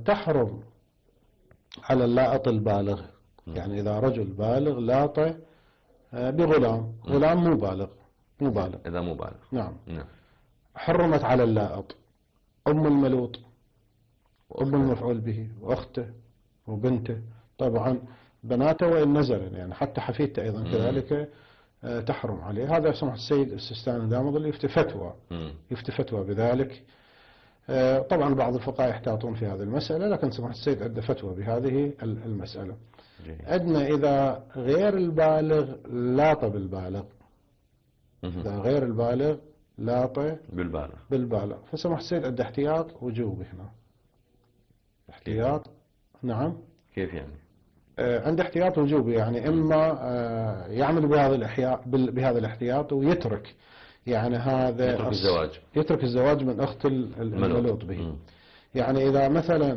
تحرم على اللاط البالغ. يعني إذا رجل بالغ لاطه بغلام، غلام مو بالغ، مو بالغ، إذا مو بالغ. نعم. حرمت على اللاط أم الملوط وأم المفعول به وأخته وبنته، طبعا بناته وإن نزل، يعني حتى حفيدته أيضا كذلك تحرم عليه. هذا سمح السيد السيستاني الدامغلي يفتي فتوى بذلك. طبعا بعض الفقهاء يحتاطون في هذه المسألة، لكن سمح السيد عنده فتوى بهذه المسألة. عندنا إذا غير البالغ لاط بالبالغ، إذا غير البالغ لاط بالبالغ، فسمح السيد عنده احتياط وجوبي هنا. احتياط، نعم. كيف يعني؟ عنده احتياط وجوبي، يعني إما يعمل بهذا الاحتياط ويترك، يعني هذا يترك الزواج من أخت الملوط به. يعني إذا مثلا